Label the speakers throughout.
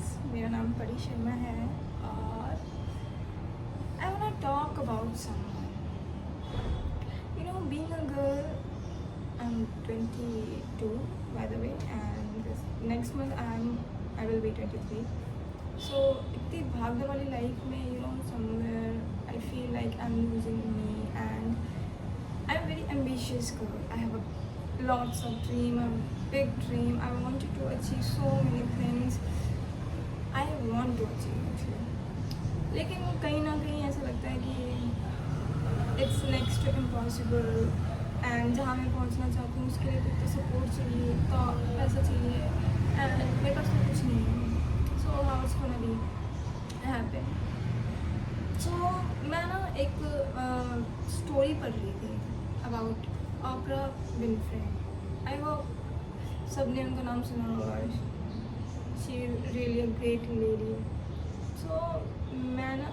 Speaker 1: Guys, मेरा नाम परी शर्मा है और I want to talk about someone. Being a girl, I'm 22 by the way, and this next month I will be 23. So इतनी भागने वाली लाइफ में somewhere I feel like I'm losing me, and I'm very ambitious girl. I have lots of dream, a big dream. I wanted to achieve so many things. I want to achieve actually. लेकिन वो कहीं ना कहीं ऐसा लगता है कि it's next to impossible, and जहाँ मैं पहुँचना चाहती हूँ उसके लिए तो इतना सपोर्ट चाहिए, तो पैसा चाहिए, एंड मेरे पास तो कुछ नहीं है. So how it's gonna be happen. So मैं ना एक स्टोरी पढ़ रही थी about Oprah Winfrey. I hope सबने उनका नाम सुना होगा. She really a great lady. So मैं ना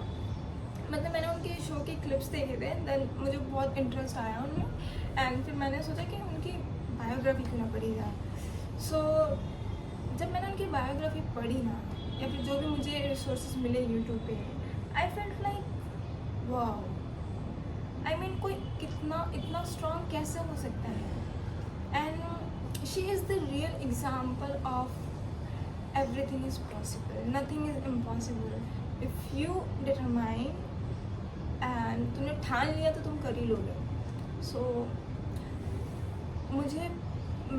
Speaker 1: मैंने उनके शो के क्लिप्स देखे थे, देन मुझे बहुत इंटरेस्ट आया उनमें, एंड फिर मैंने सोचा कि उनकी बायोग्राफी क्यों ना पढ़ी जाए. सो जब मैंने उनकी बायोग्राफी पढ़ी ना, या फिर जो भी मुझे रिसोर्सेज मिले यूट्यूब पे, I felt like wow. I mean कोई इतना स्ट्रॉन्ग कैसे हो सकता है. And she is the real example of everything is possible, nothing is impossible if you determine and तुमने ठान लिया तो तुम कर ही लोगे. सो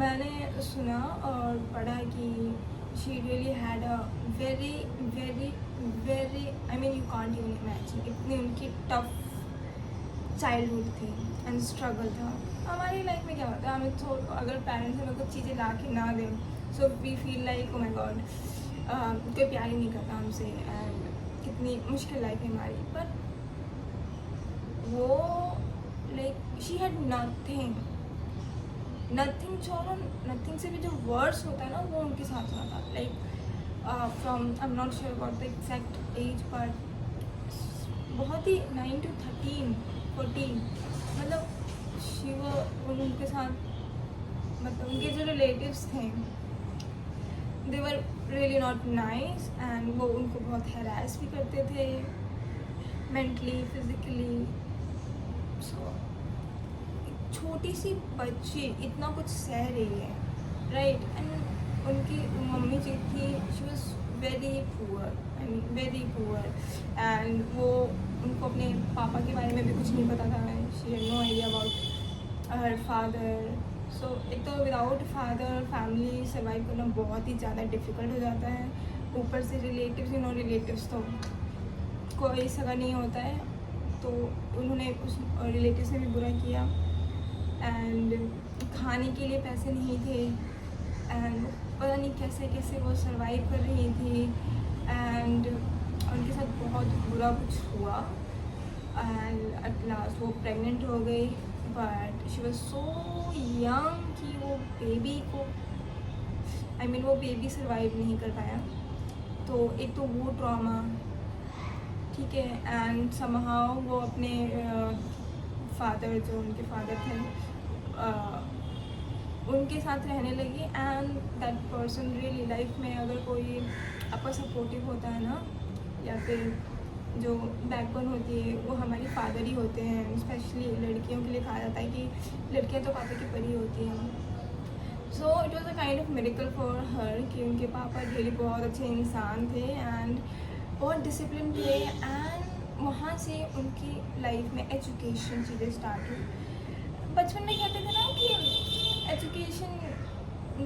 Speaker 1: मैंने सुना और पढ़ा कि she really had a very very very, I mean you can't even imagine, इतनी उनकी टफ चाइल्डहुड थी एंड स्ट्रगल था. हमारी लाइफ में क्या होता है, हमें तो अगर पेरेंट्स हमें कुछ चीज़ें ला के ना दें, so we feel like oh my God, कोई प्यार ही नहीं करता हमसे, एंड कितनी मुश्किल लाइफ है हमारी. पर वो लाइक शी हैड नथिंग छोड़ो, नथिंग से भी जो वर्ड्स होता है ना, वो उनके साथ हुआ था. Like from I am not sure about the exact as, but बहुत ही 9 to 13 14, मतलब उनके साथ, मतलब उनके जो रिलेटिव्स थे, they were really not nice, and वो उनको बहुत हैरास भी करते थे मेंटली फिजिकली. सो एक छोटी सी बच्ची इतना कुछ सह रही है, राइट. एंड उनकी मम्मी जो थी, she was very poor, I mean very poor, and वो उनको अपने पापा के बारे में भी कुछ नहीं पता था. She had no idea about her father. So एक तो विदाउट फादर फैमिली सर्वाइव करना बहुत ही ज़्यादा डिफ़िकल्ट हो जाता है. ऊपर से रिलेटिव्स, रिलेटिव्स तो कोई सगा नहीं होता है, तो उन्होंने उस रिलेटिव्स ने भी बुरा किया, एंड खाने के लिए पैसे नहीं थे, एंड पता नहीं कैसे कैसे वो सर्वाइव कर रही थी, एंड उनके साथ बहुत बुरा कुछ हुआ, एंड एट लास्ट वो प्रेग्नेंट हो गई. But she was so young कि वो बेबी को, आई मीन वो बेबी सर्वाइव नहीं कर पाया. तो एक तो वो ट्रॉमा, ठीक है, एंड समहाउ वो अपने फादर, जो उनके फादर थे, उनके साथ रहने लगी. And that person really life में अगर कोई आपका सपोर्टिव होता है ना, या फिर जो बैकबोन होती है, वो हमारे फादर ही होते हैं. स्पेशली लड़कियों के लिए कहा जाता है कि लड़कियां तो पापा की परी होती हैं. So it was a kind of medical for her कि उनके पापा रियली बहुत अच्छे इंसान थे, एंड बहुत डिसिप्लिन थे, एंड वहाँ से उनकी लाइफ में एजुकेशन चीज़ें स्टार्ट हुई. बचपन में कहते थे ना कि एजुकेशन,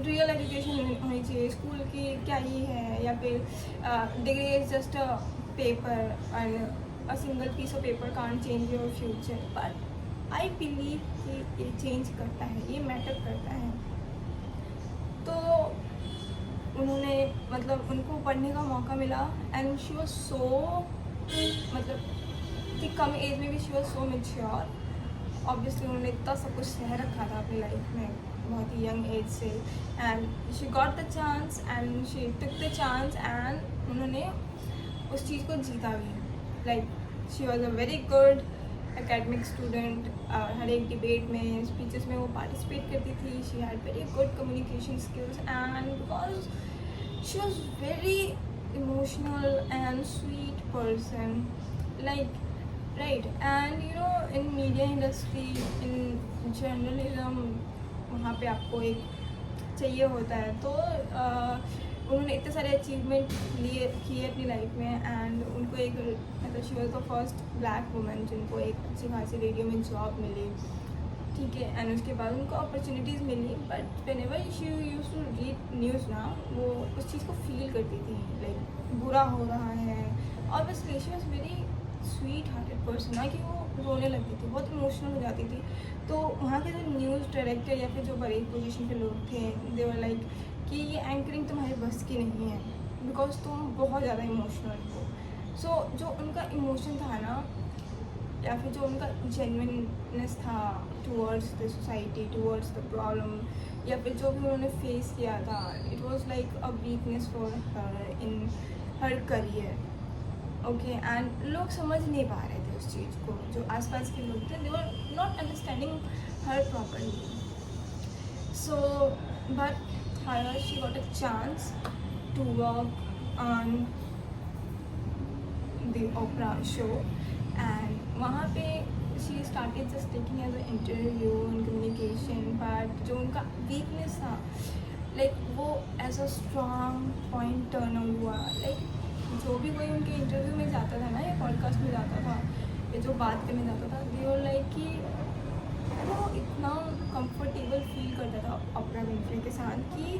Speaker 1: रियल एजुकेशन होनी चाहिए, स्कूल की क्या ही है, या फिर degree is just a paper, and a single piece of paper can't change your future. But I believe कि ये चेंज करता है, ये मैटर करता है. तो उन्होंने, मतलब उनको पढ़ने का मौका मिला, एंड शी वॉज सो, मतलब कि कम एज में भी she was so mature. Obviously उन्होंने इतना सब कुछ सह रखा था अपनी लाइफ में बहुत ही यंग एज से, and she got the chance, and she took the chance, and उन्होंने उस चीज़ को जीता भी. Like she was a very good academic student, हर एक डिबेट में, स्पीचेस में वो पार्टिसिपेट करती थी. She had very good communication skills, and because she was very emotional and sweet person, like, right? And you know, in media industry, in journalism, वहाँ पे आपको एक चाहिए होता है, तो उन्होंने इतने सारे अचीवमेंट लिए किए अपनी लाइफ में, एंड उनको एक मतलब she was the first black woman जिनको एक अच्छी खासी रेडियो में जॉब मिली, ठीक है, एंड उसके बाद उनको अपॉर्चुनिटीज़ मिली, but whenever she used to read news ना, वो उस चीज़ को फील करती थी, लाइक बुरा हो रहा है, और बस she was very sweet hearted person ना, कि वो रोने लगती थी, बहुत इमोशनल हो जाती थी। तो वहाँ के जो न्यूज़ डायरेक्टर या फिर जो बड़े पोजीशन पे लोग थे, दे वर लाइक कि ये एंकरिंग तुम्हारे बस की नहीं है, बिकॉज तुम बहुत ज़्यादा इमोशनल हो। सो जो उनका इमोशन था ना, या फिर जो उनका जेन्युइननेस था towards the society, towards the problem, या फिर जो भी उन्होंने फेस किया था, it was like a weakness for her in her career. Okay, and लोग समझ नहीं पा रहे थे उस चीज़ को, जो आसपास के लोग थे, they were not understanding her properly. So but however she got a chance to work on the opera show, and वहाँ पे she started just taking as an interview and communication, but जो उनका weakness था, like वो as a strong point turn out हुआ, like जो भी कोई उनके इंटरव्यू में जाता था ना, या पॉडकास्ट में जाता था, या जो बात करने जाता था, they were like कि वो इतना कंफर्टेबल फील करता था अपना विनफ्रे के साथ, कि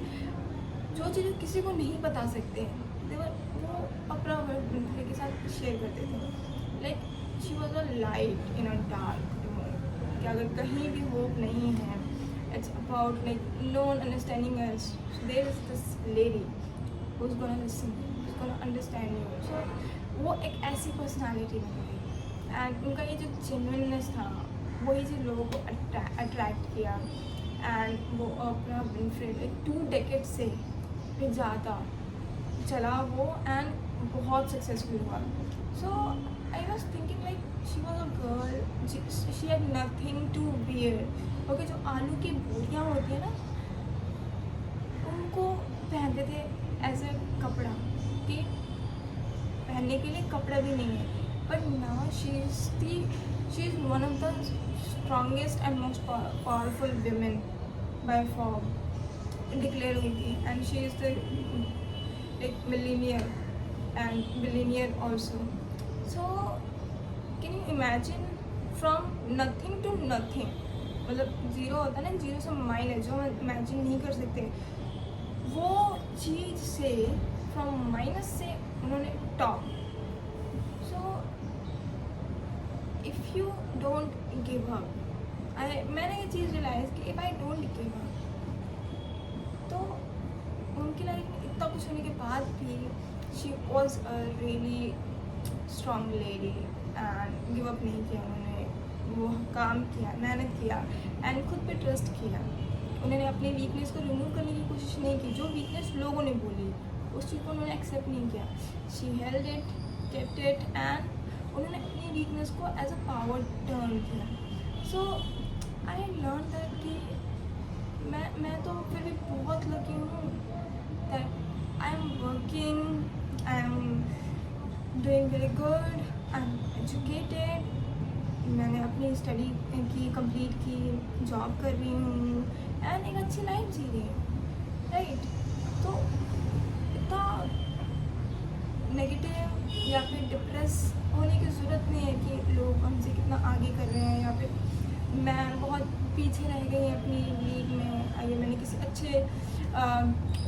Speaker 1: जो चीज़ें किसी को नहीं बता सकते वो अपना विनफ्रे के साथ शेयर करते थे। Like she was a light in a dark room, कि अगर कहीं भी होप नहीं है, it's about like no one understanding us, there is this lady who is gonna listen, who is gonna understand you. So वो एक ऐसी personality बन गई, एंड उनका ये जो जेन्युइननेस था, वही चीज़ लोगों को अट्रैक्ट किया, एंड वो अपना विनफ्रे 2 डेकेड से भी ज़्यादा चला वो, एंड बहुत सक्सेसफुल हुआ। So I was thinking like she was a girl, she had nothing to bear. Okay, जो आलू की बोरियाँ होती है ना, उनको पहनते थे एज ए कपड़ा, कि पहनने के लिए कपड़ा भी नहीं है, but now she is one of the strongest and most powerful women by Forbes declare हुई थी, एंड शी इज़ द एक millionaire and billionaire also. So can you imagine from nothing to nothing, मतलब zero होता है ना, zero से minus, जो हम इमेजिन नहीं कर सकते, वो चीज़ से फ्रॉम माइनस से उन्होंने top. So if you don't give up, मैंने ये चीज़ रियलाइज़ की, if I don't give up, तो उनकी लाइफ इतना कुछ होने के बाद भी she was a really strong lady, and give up नहीं किया उन्होंने, वो काम किया, मेहनत किया, एंड खुद पे ट्रस्ट किया। उन्होंने अपनी वीकनेस को रिमूव करने की कोशिश नहीं की, जो वीकनेस लोगों ने बोली उस चीज़ को उन्होंने एक्सेप्ट नहीं किया, she held it, kept it, and उन्होंने अपनी वीकनेस को एज अ पावर टर्न किया। सो आई लर्न दैट कि मैं तो फिर भी बहुत लकी हूँ, that I am working, I am doing very good, I am educated, मैंने अपनी स्टडी की कंप्लीट की, जॉब कर रही हूँ, एंड एक अच्छी लाइफ जी रही हूँ, राइट। तो इतना नेगेटिव या फिर डिप्रेस होने की ज़रूरत नहीं है कि लोग हमसे कितना आगे कर रहे हैं, या फिर मैं बहुत पीछे रह गई अपनी लीग में। अगर मैंने किसी अच्छे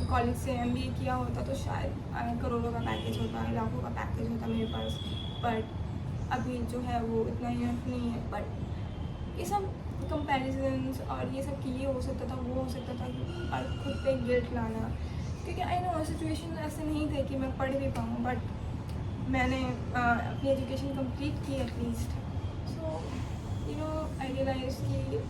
Speaker 1: कॉलेज से MBA किया होता तो शायद करोड़ों का पैकेज होता, लाखों का पैकेज होता मेरे पास, बट अभी जो है वो इतना ही नहीं है। बट ये सब कंपैरिजन्स और ये सब कि ये हो सकता था, वो हो सकता था, और खुद पे गिल्ट लाना, क्योंकि आई नो सिचुएशन ऐसे नहीं थे कि मैं पढ़ भी पाऊँ, बट मैंने अपनी एजुकेशन कंप्लीट की at least. So you know I realise कि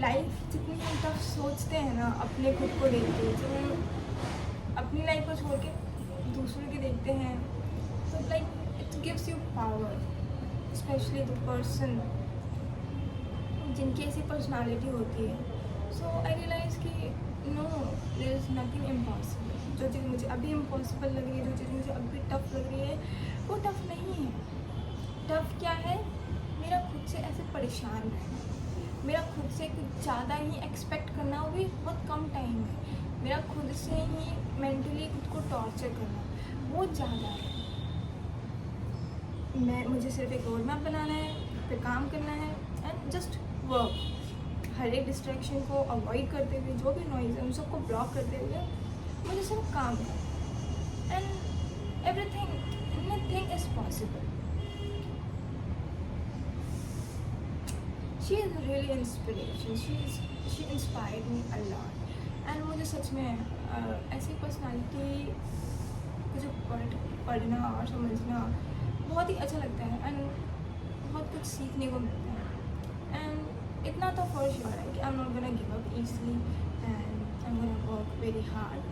Speaker 1: लाइफ जितनी हम टफ सोचते हैं ना अपने खुद को देख के, जब हम अपनी लाइफ को छोड़ के दूसरों की देखते हैं, तो like it gives you power, specially the person जिनकी ऐसी पर्सनालिटी होती है। सो आई रियलाइज कि no, there is nothing impossible. जो चीज़ मुझे अभी इम्पॉसिबल लग रही है, जो चीज़ मुझे अभी टफ लग रही है, वो टफ नहीं है। टफ क्या है? मेरा खुद से ऐसे परेशान रहना, मेरा खुद से कुछ ज़्यादा ही एक्सपेक्ट करना, वो भी बहुत कम टाइम में, मेरा खुद से ही मेंटली खुद को टॉर्चर करना, वो ज़्यादा है। मुझे सिर्फ एक रोड मैप बनाना है, फिर काम करना है एंड जस्ट वर्क। हर एक डिस्ट्रैक्शन को अवॉइड करते हुए, जो भी नॉइज़ है उन सबको ब्लॉक करते हुए मुझे सिर्फ काम करना है and everything is possible. She is really inspiration, she inspired me a lot and मुझे सच में ऐसी पर्सनालिटी को जो पढ़ना और समझना बहुत ही अच्छा लगता है एंड बहुत कुछ सीखने को मिलता है। एंड इतना तो फॉर श्योर है कि I am not gonna give up easily and I am gonna work very hard.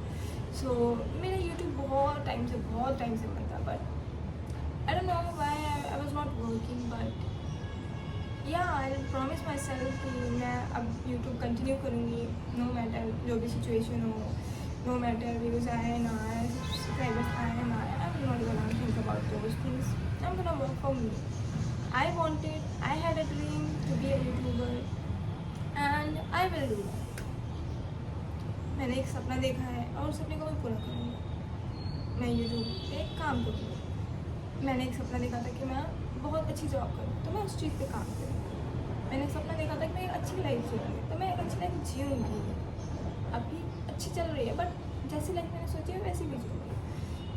Speaker 1: So मेरा यूट्यूब बहुत टाइम से मन था, but I don't know why I was not working, but yeah I promise my self कि मैं अब YouTube continue करूँगी, no matter जो भी सिचुएशन हो, नो मैटर व्यूज़ आए ना आए, सब्सक्राइबर्स आए ना आए, आई am not gonna think about those things. I'm gonna work for me. I had a dream to be a YouTuber and I will do that. मैंने एक सपना देखा है और उस सपने को मैं पूरा करूँगी। मैं YouTube पे काम करूँगी। मैंने एक सपना देखा था कि मैं बहुत अच्छी जॉब करूँ, तो मैं उस चीज़ पे काम करूँगी। मैंने एक सपना देखा था कि मैं एक अच्छी लाइफ जीऊँगी, तो मैं एक अच्छी लाइफ जीऊँगी। अभी अच्छी चल रही है, बट जैसी लाइफ मैंने सोची है वैसी भी जीऊँगी।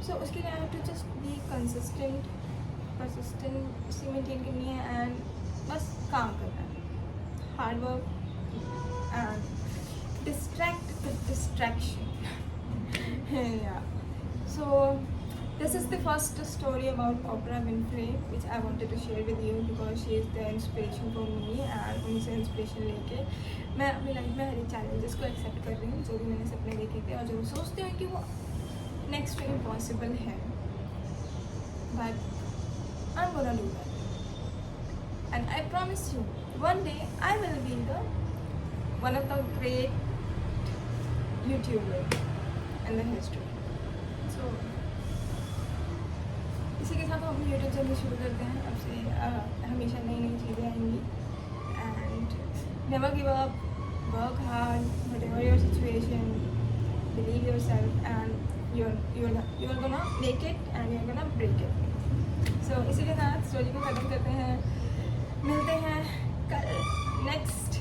Speaker 1: सो उसके लिए I have to just be persistency maintain करनी है एंड बस काम करना है, hard work and distract with distraction. So this is the first story about Oprah Winfrey which I wanted to share with you because she is the inspiration for me and उनसे inspiration लेके मैं अपनी life में हर एक challenges को accept कर रही हूँ, जो भी मैंने सपने देखे थे और जो मैं सोचती हूँ कि वो नेक्स्ट टू इम्पॉसिबल है, but I'm gonna do that and I promise you one day I will be one of the great YouTuber in the history. So इसी के साथ हम अपनी यूट्यूब जर्नी शुरू करते हैं। अब से हमेशा नई चीज़ें आएंगी and never give up, work hard, whatever your situation, believe yourself and you are gonna make it and you are gonna break it. So इसी के साथ स्टोरी को ख़त्म करते हैं, मिलते हैं कल नेक्स्ट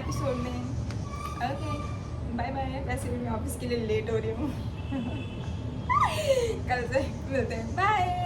Speaker 1: एपिसोड में। Okay bye bye. वैसे भी मैं ऑफिस के लिए लेट हो रही हूँ कल से मिलते हैं, बाय।